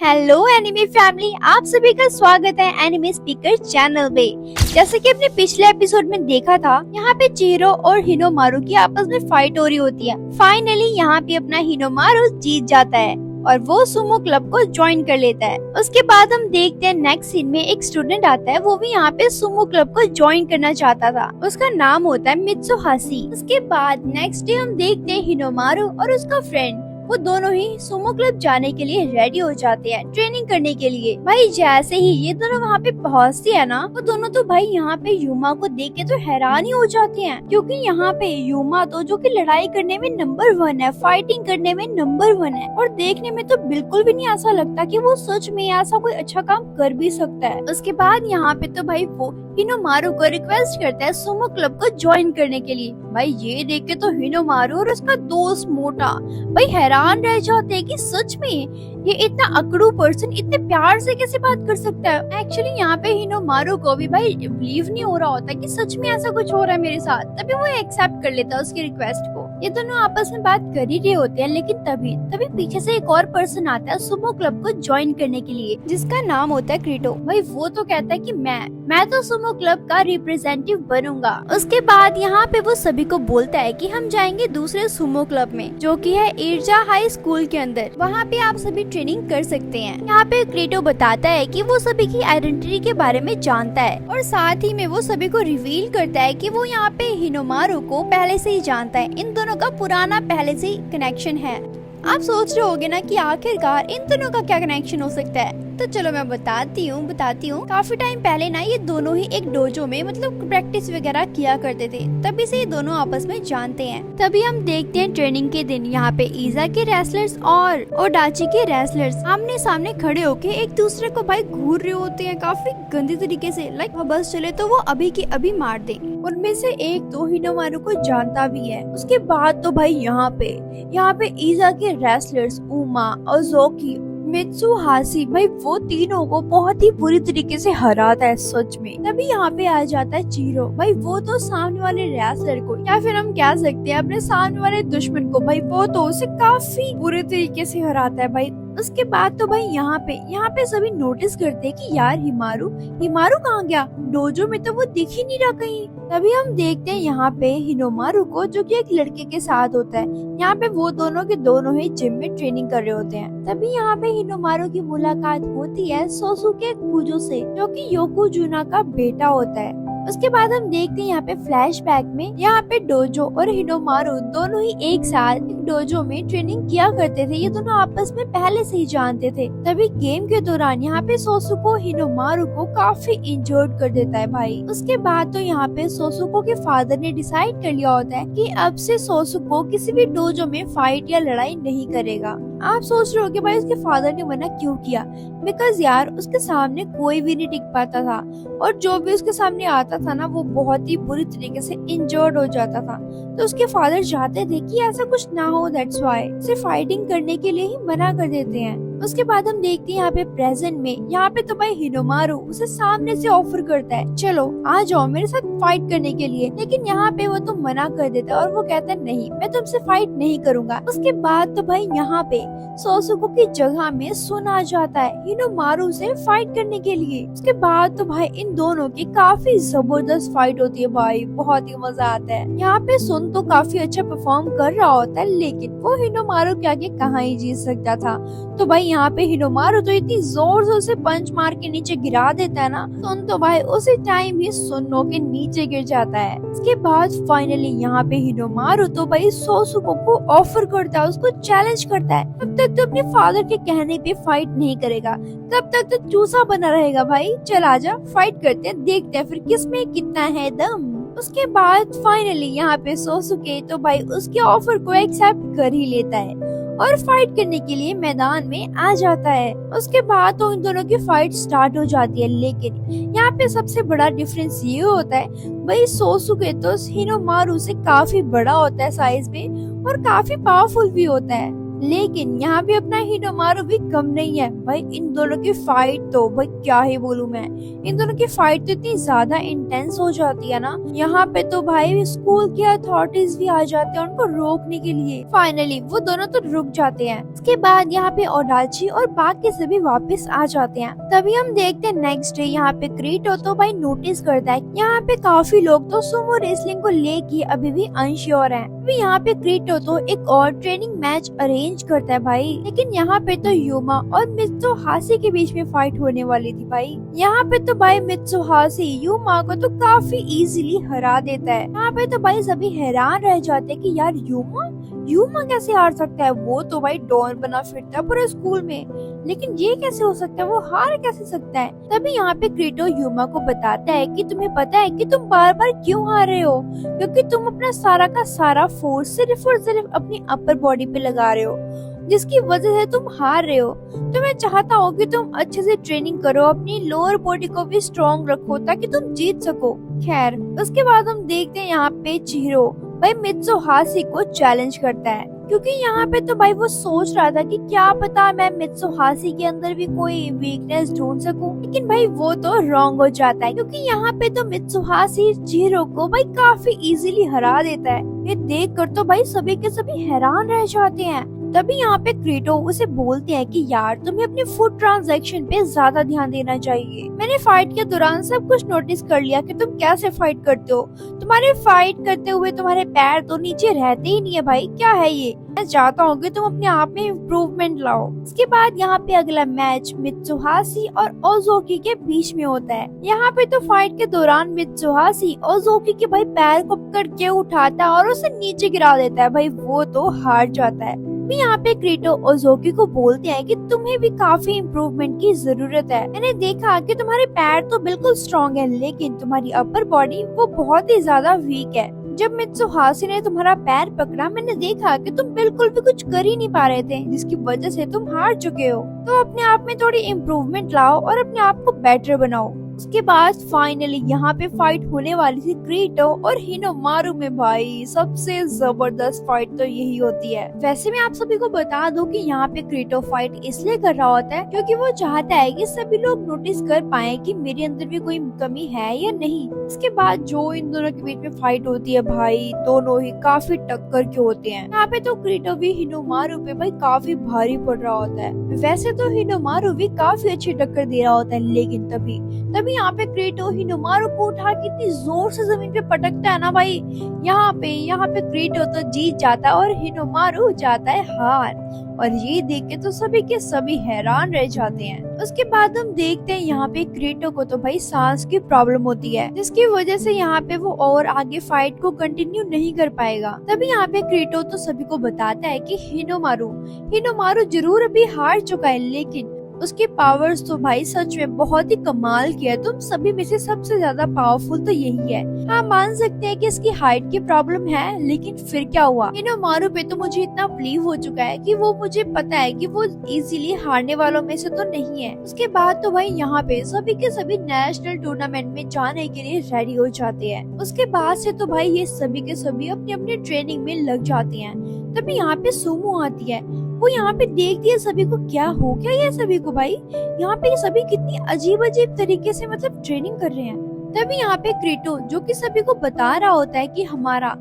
Hello anime family, आप सभी का स्वागत है एनिमे स्पीकर चैनल पे। जैसे कि अपने पिछले एपिसोड में देखा था, यहाँ पे चिहिरो और हिनोमारू की आपस में फाइट हो रही होती है। फाइनली यहाँ पे अपना हिनोमारू जीत जाता है और वो सुमो क्लब को ज्वाइन कर लेता है। उसके बाद हम देखते हैं नेक्स्ट सीन में एक स्टूडेंट आता है, वो भी यहाँ पे सुमो क्लब को ज्वाइन करना चाहता था। उसका नाम होता है मित्सुहाशी। उसके बाद नेक्स्ट डे हम देखते हैं हिनोमारू और उसका फ्रेंड, वो दोनों ही सुमो क्लब जाने के लिए रेडी हो जाते हैं ट्रेनिंग करने के लिए। भाई जैसे ही ये दोनों वहाँ पे पहुँचते हैं ना, वो दोनों तो भाई यहाँ पे युमा को देख के तो हैरान ही हो जाते हैं, क्योंकि यहाँ पे युमा तो जो कि लड़ाई करने में नंबर 1 है, फाइटिंग करने में नंबर 1 है, और देखने में तो बिल्कुल भी नहीं ऐसा लगता कि वो सच में ऐसा कोई अच्छा काम कर भी सकता है। उसके बाद यहाँ पे तो भाई वो हिनोमारू को रिक्वेस्ट करता है सुमो क्लब को ज्वाइन करने के लिए। भाई ये देख के तो हिनोमारू और उसका दोस्त मोटा भाई हैरान रह जाते हैं कि सच में ये इतना अकड़ू पर्सन इतने प्यार से कैसे बात कर सकता है। एक्चुअली यहाँ पे हिनोमारू को भी भाई बिलीव नहीं हो रहा होता कि सच में ऐसा कुछ हो रहा है मेरे साथ, तभी वो एक्सेप्ट कर लेता है उसकी रिक्वेस्ट को। ये दोनों आपस में बात कर ही रहे होते हैं, लेकिन तभी पीछे से एक और पर्सन आता है सुमो क्लब को ज्वाइन करने के लिए, जिसका नाम होता है क्रीटो। भाई वो तो कहता है कि मैं तो सुमो क्लब का रिप्रेजेंटेटिव बनूंगा। उसके बाद यहाँ पे वो सभी को बोलता है कि हम जाएंगे दूसरे सुमो क्लब में, जो कि है इर्जा हाई स्कूल के अंदर। वहाँ पे आप सभी ट्रेनिंग कर सकते हैं। यहाँ पे क्रीटो बताता है कि वो सभी की आइडेंटिटी के बारे में जानता है, और साथ ही में वो सभी को रिवील करता है कि वो यहाँ पे हिनोमारू को पहले से ही जानता है। इन दोनों का पुराना पहले से ही कनेक्शन है। आप सोच रहे होगे ना कि आखिरकार इन दोनों का क्या कनेक्शन हो सकता है, तो चलो मैं बताती हूँ। काफी टाइम पहले ना ये दोनों ही एक डोजो में मतलब प्रैक्टिस वगैरह किया करते थे, तभी से ये दोनों आपस में जानते हैं। तभी हम देखते हैं ट्रेनिंग के दिन यहाँ पे ईजा के रेसलर्स और ओडाची के रेसलर्स आमने सामने खड़े होके एक दूसरे को भाई घूर रहे होते हैं काफी गंदे तरीके से, लाइक बस चले तो वो अभी के अभी मार दे। उनमें से एक तो हिनोमारू को जानता भी है। उसके बाद तो भाई यहाँ पे ईजा के रेसलर्स उमा और जोकी मित्सुहाशी भाई वो तीनों को बहुत ही बुरी तरीके से हराता है सच में। तभी यहाँ पे आ जाता है चिहिरो। भाई वो तो सामने वाले रेसलर को, या फिर हम कह सकते हैं अपने सामने वाले दुश्मन को, भाई वो तो उसे काफी बुरे तरीके से हराता है भाई। उसके बाद तो भाई यहाँ पे सभी नोटिस करते हैं कि यार हिमारू कहाँ गया, डोजो में तो वो दिख ही नहीं रहा कहीं। तभी हम देखते हैं यहाँ पे हिनोमारू को, जो कि एक लड़के के साथ होता है। यहाँ पे वो दोनों के दोनों ही जिम में ट्रेनिंग कर रहे होते हैं। तभी यहाँ पे हिनोमारू की मुलाकात होती है सोसुके कुजो से, जो कि योकोजुना का बेटा होता है। उसके बाद हम देखते हैं यहाँ पे फ्लैशबैक में यहाँ पे डोजो और हिनोमारू दोनों ही एक साथ डोजो में ट्रेनिंग किया करते थे। ये दोनों आपस में पहले से ही जानते थे। तभी गेम के दौरान यहाँ पे सोसुको हिनोमारू को काफी इंजर्ड कर देता है भाई। उसके बाद तो यहाँ पे सोसुको के फादर ने डिसाइड कर लिया होता है कि अब से सोसुको किसी भी डोजो में फाइट या लड़ाई नहीं करेगा। आप सोच रहे हो कि भाई उसके फादर ने मना क्यों किया, बिकॉज यार उसके सामने कोई भी नहीं टिक पाता था, और जो भी उसके सामने आता था ना वो बहुत ही बुरी तरीके से इंजर्ड हो जाता था। तो उसके फादर चाहते थे कि ऐसा कुछ ना हो, दैट्स व्हाई सिर्फ फाइटिंग करने के लिए ही मना कर देते हैं। उसके बाद हम देखते हैं यहाँ पे प्रेजेंट में यहाँ पे तो भाई हिनोमारू उसे सामने से ऑफर करता है, चलो आ जाओ मेरे साथ फाइट करने के लिए, लेकिन यहाँ पे वो तो मना कर देता है और वो कहता है नहीं, मैं तुमसे फाइट नहीं करूंगा। उसके बाद तो भाई यहाँ पे सोसुको की जगह में सुन आ जाता है हिनोमारू से फाइट करने के लिए। उसके बाद तो भाई इन दोनों की काफी जबरदस्त फाइट होती है भाई, बहुत ही मजा आता है। यहाँ पे सुन तो काफी अच्छा परफॉर्म कर रहा होता है, लेकिन वो हिनोमारू के आगे कहाँ ही जीत सकता था। तो भाई यहाँ पे हिनोमारू तो इतनी जोर से उसे पंच मार के नीचे गिरा देता है ना, सुन तो भाई उसी टाइम ही सुन्नो के नीचे गिर जाता है। इसके बाद फाइनली यहाँ पे हिनोमारू तो भाई सोसुको को ऑफर करता है, उसको चैलेंज करता है, तब तक तो अपने फादर के कहने पे फाइट नहीं करेगा, तब तक तो चूसा बना रहेगा भाई, चल आजा फाइट करते हैं, देखते हैं फिर किसमें कितना है दम। उसके बाद फाइनली यहाँ पे सोसुके तो भाई उसके ऑफर को एक्सेप्ट कर ही लेता है और फाइट करने के लिए मैदान में आ जाता है। उसके बाद तो इन दोनों की फाइट स्टार्ट हो जाती है, लेकिन यहाँ पे सबसे बड़ा डिफरेंस ये होता है भाई सोसुके तो हिनोमारू से काफी बड़ा होता है साइज में और काफी पावरफुल भी होता है। लेकिन यहाँ पे अपना हिनोमारू भी कम नहीं है भाई। इन दोनों की फाइट तो भाई क्या ही बोलूं मैं, इन दोनों की फाइट तो इतनी ज्यादा इंटेंस हो जाती है ना, यहाँ पे तो भाई स्कूल के अथॉरिटीज भी आ जाते हैं उनको रोकने के लिए। फाइनली वो दोनों तो रुक जाते हैं। उसके बाद यहाँ पे ओडाची और बाकी सभी वापस आ जाते हैं। तभी हम देखते हैं नेक्स्ट डे यहाँ पे क्रीटो तो भाई नोटिस करता है यहाँ पे काफी लोग तो सुमो रेसलिंग को लेके अभी भी अनश्योर हैं। अभी यहाँ पे क्रीटो तो एक और ट्रेनिंग मैच अरेंज करता है भाई, लेकिन यहाँ पे तो युमा और मित्सुहाशी के बीच में फाइट होने वाली थी भाई। यहाँ पे तो भाई मित्सुहाशी युमा को तो काफी इजीली हरा देता है। यहाँ पे तो भाई सभी हैरान रह जाते हैं कि यार युमा कैसे हार सकता है, वो तो भाई डॉन बना फिरता है पूरे स्कूल में, लेकिन ये कैसे हो सकता है, वो हार कैसे सकता है। तभी यहाँ पे क्रीटो युमा को बताता है कि तुम्हें पता है कि तुम बार बार क्यों हार रहे हो, क्योंकि तुम अपना सारा का सारा फोर्स सिर्फ और सिर्फ अपनी अपर बॉडी पे लगा रहे हो, जिसकी वजह से तुम हार रहे हो। तो मैं चाहता हूँ कि तुम अच्छे से ट्रेनिंग करो, अपनी लोअर बॉडी को भी स्ट्रॉन्ग रखो ताकि तुम जीत सको। खैर उसके बाद हम देखते हैं यहाँ पे चिहिरो भाई मित्सुहाशी को चैलेंज करता है, क्योंकि यहाँ पे तो भाई वो सोच रहा था कि क्या पता मैं मित्सुहाशी के अंदर भी कोई वीकनेस ढूंढ सकूं, लेकिन भाई वो तो रॉन्ग हो जाता है, क्योंकि यहाँ पे तो मित्सुहाशी चिहिरो को भाई काफी इजीली हरा देता है। ये देख कर तो भाई सभी के सभी हैरान रह जाते हैं। तभी यहाँ पे क्रीटो उसे बोलते हैं कि यार तुम्हें अपने फूड ट्रांजैक्शन पे ज्यादा ध्यान देना चाहिए। मैंने फाइट के दौरान सब कुछ नोटिस कर लिया कि तुम कैसे फाइट करते हो, तुम्हारे फाइट करते हुए तुम्हारे पैर तो नीचे रहते ही नहीं है भाई, क्या है ये। मैं चाहता हूँ कि तुम अपने आप में इम्प्रूवमेंट लाओ। इसके बाद यहाँ पे अगला मैच मित्सुहाशी और ओजोकी के बीच में होता है। यहाँ पे तो फाइट के दौरान मित्सुहाशी ओजोकी के भाई पैर को पकड़ के उठाता है और उसे नीचे गिरा देता है भाई, वो तो हार जाता है। भी यहाँ पे क्रीटो ओजोकी को बोलते हैं कि तुम्हें भी काफी इम्प्रूवमेंट की जरूरत है। मैंने देखा कि तुम्हारे पैर तो बिल्कुल स्ट्रॉन्ग है, लेकिन तुम्हारी अपर बॉडी वो बहुत ही ज्यादा वीक है। जब मित्सुहाशी ने तुम्हारा पैर पकड़ा, मैंने देखा कि तुम बिल्कुल भी कुछ कर ही नहीं पा रहे थे, जिसकी वजह से तुम हार चुके हो। तो अपने आप में थोड़ी इम्प्रूवमेंट लाओ और अपने आप को बेटर बनाओ। उसके बाद फाइनली यहाँ पे फाइट होने वाली थी क्रीटो और हिनोमारू में। भाई सबसे जबरदस्त फाइट तो यही होती है। वैसे मैं आप सभी को बता दूं कि यहाँ पे क्रीटो फाइट इसलिए कर रहा होता है क्योंकि वो चाहता है कि सभी लोग नोटिस कर पाए कि मेरे अंदर भी कोई कमी है या नहीं। इसके बाद जो इन दोनों के बीच में फाइट होती है भाई, दोनों ही काफी टक्कर के होते हैं। यहाँ पे तो क्रीटो भी हिनोमारू पे भाई काफी भारी पड़ रहा होता है। वैसे तो हिनोमारू भी काफी अच्छी टक्कर दे रहा होता है, लेकिन तभी यहाँ पे क्रीटो हिनोमारू को उठा के इतनी जोर से जमीन पे पटकता है ना भाई, यहाँ पे क्रीटो तो जीत जाता है और हिनोमारू जाता है हार। और ये देख के तो सभी के सभी हैरान रह जाते हैं। उसके बाद हम देखते हैं यहाँ पे क्रीटो को तो भाई सांस की प्रॉब्लम होती है, जिसकी वजह से यहाँ पे वो और आगे फाइट को कंटिन्यू नहीं कर पाएगा। तभी यहाँ पे क्रीटो तो सभी को बताता है कि हिनोमारू जरूर अभी हार चुका है, लेकिन उसके पावर्स तो भाई सच में बहुत ही कमाल की है। तुम सभी में से सबसे ज्यादा पावरफुल तो यही है। हाँ मान सकते हैं कि इसकी हाइट की प्रॉब्लम है, लेकिन फिर क्या हुआ, हिनोमारू पे तो मुझे इतना बिलीव हो चुका है कि वो मुझे पता है कि वो इजीली हारने वालों में से तो नहीं है। उसके बाद तो भाई यहाँ पे सभी के सभी नेशनल टूर्नामेंट में जाने के लिए रेडी हो जाते हैं। उसके बाद से तो भाई ये सभी के सभी अपनी अपनी ट्रेनिंग में लग जाते हैं। तभी यहाँ पे सुमो आती है। वो यहाँ पे देखती है सभी को, क्या हो गया ये सभी को भाई, यहाँ पे सभी कितनी अजीब तरीके से मतलब ट्रेनिंग कर रहे हैं। तभी यहाँ पे क्रीटो जो कि सभी को बता रहा होता है कि हमारा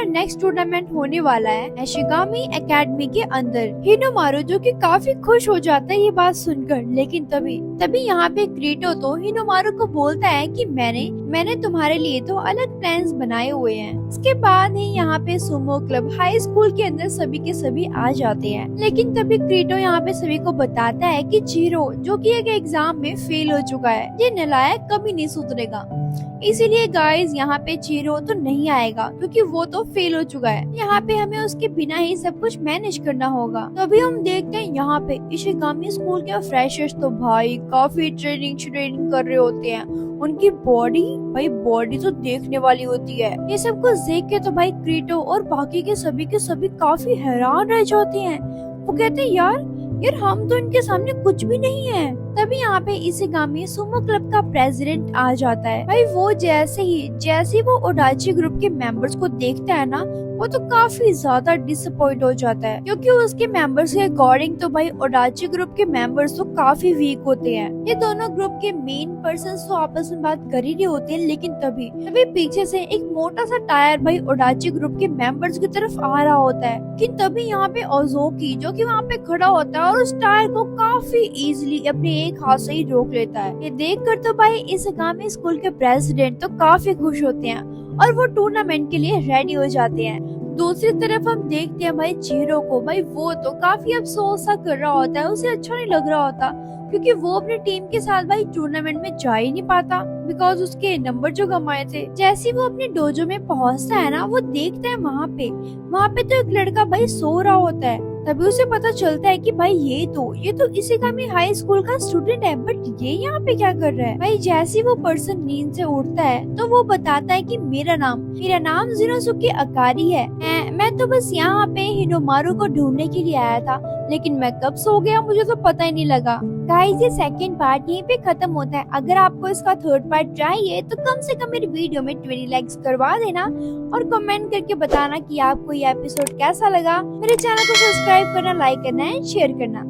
नेक्स्ट टूर्नामेंट होने वाला है एशिगामी एकेडमी के अंदर। हिनोमारू जो कि काफी खुश हो जाता है ये बात सुनकर, लेकिन तभी यहाँ पे क्रीटो तो हिनोमारू को बोलता है कि मैंने तुम्हारे लिए तो अलग प्लान्स बनाए हुए हैं। उसके बाद ही यहाँ पे सुमो क्लब हाई स्कूल के अंदर सभी के सभी आ जाते हैं, लेकिन तभी क्रीटो यहाँ पे सभी को बताता है कि चिहिरो जो कि एक एग्जाम में फेल हो चुका है, ये नालायक कभी नहीं सुधरेगा, इसीलिए गाइस यहाँ पे चिहिरो तो नहीं आएगा क्योंकि वो तो फेल हो चुका है। यहाँ पे हमें उसके बिना ही सब कुछ मैनेज करना होगा। तभी हम देखते हैं यहाँ पे इशिगामी स्कूल के फ्रेशर्स तो भाई काफी ट्रेनिंग कर रहे होते हैं। उनकी बॉडी तो देखने वाली होती है। ये सब कुछ देख के तो भाई क्रीटो और बाकी के सभी काफी हैरान रह जाते हैं। वो कहते हैं यार हम तो इनके सामने कुछ भी नहीं है। तभी यहाँ पे इशिगामी सुमो क्लब का प्रेसिडेंट आ जाता है। भाई वो जैसे ही वो ओडाची ग्रुप के मेंबर्स को देखता है ना, वो तो काफी ज्यादा डिसअपॉइंट हो जाता है, क्योंकि उसके मेंबर्स के अकॉर्डिंग तो भाई ओडाची ग्रुप के मेंबर्स तो काफी वीक होते हैं। ये दोनों ग्रुप के मेन पर्सन्स तो आपस में बात कर ही रहे होते हैं, लेकिन तभी पीछे से एक मोटा सा टायर भाई ओडाची ग्रुप के मेंबर्स की तरफ आ रहा होता है। लेकिन तभी यहाँ पे ओज़ोकी जो कि वहाँ पे खड़ा होता है और उस टायर को काफी इजीली अपने एक हाथ से ही रोक लेता है। ये देखकर तो भाई इस गामी स्कूल के प्रेसिडेंट तो काफी खुश होते हैं और वो टूर्नामेंट के लिए रेडी हो जाते हैं। दूसरी तरफ हम देखते हैं भाई चिहिरो को, भाई वो तो काफी अफसोस सा कर रहा होता है, उसे अच्छा नहीं लग रहा होता, क्योंकि वो अपनी टीम के साथ भाई टूर्नामेंट में जा ही नहीं पाता बिकॉज उसके नंबर जो कमाए थे। जैसे वो अपने डोजो में पहुंचता है ना, वो देखता है वहाँ पे तो एक लड़का भाई सो रहा होता है। तभी उसे पता चलता है कि भाई ये तो इशिगामी हाई स्कूल का स्टूडेंट है, बट ये यहाँ पे क्या कर रहा है। भाई जैसे वो पर्सन नींद से उठता है तो वो बताता है कि मेरा नाम जिनोसुके अकारी है। मैं तो बस यहाँ पे हिनोमारू को ढूंढने के लिए आया था, लेकिन मैं कब सो गया मुझे तो पता ही नहीं लगा। गाइस ये सेकंड पार्ट यहीं पे खत्म होता है। अगर आपको इसका थर्ड पार्ट चाहिए तो कम से कम मेरी वीडियो में 20 लाइक्स करवा देना और कमेंट करके बताना कि आपको ये एपिसोड कैसा लगा। मेरे चैनल को सब्सक्राइब करना, लाइक करना एंड शेयर करना।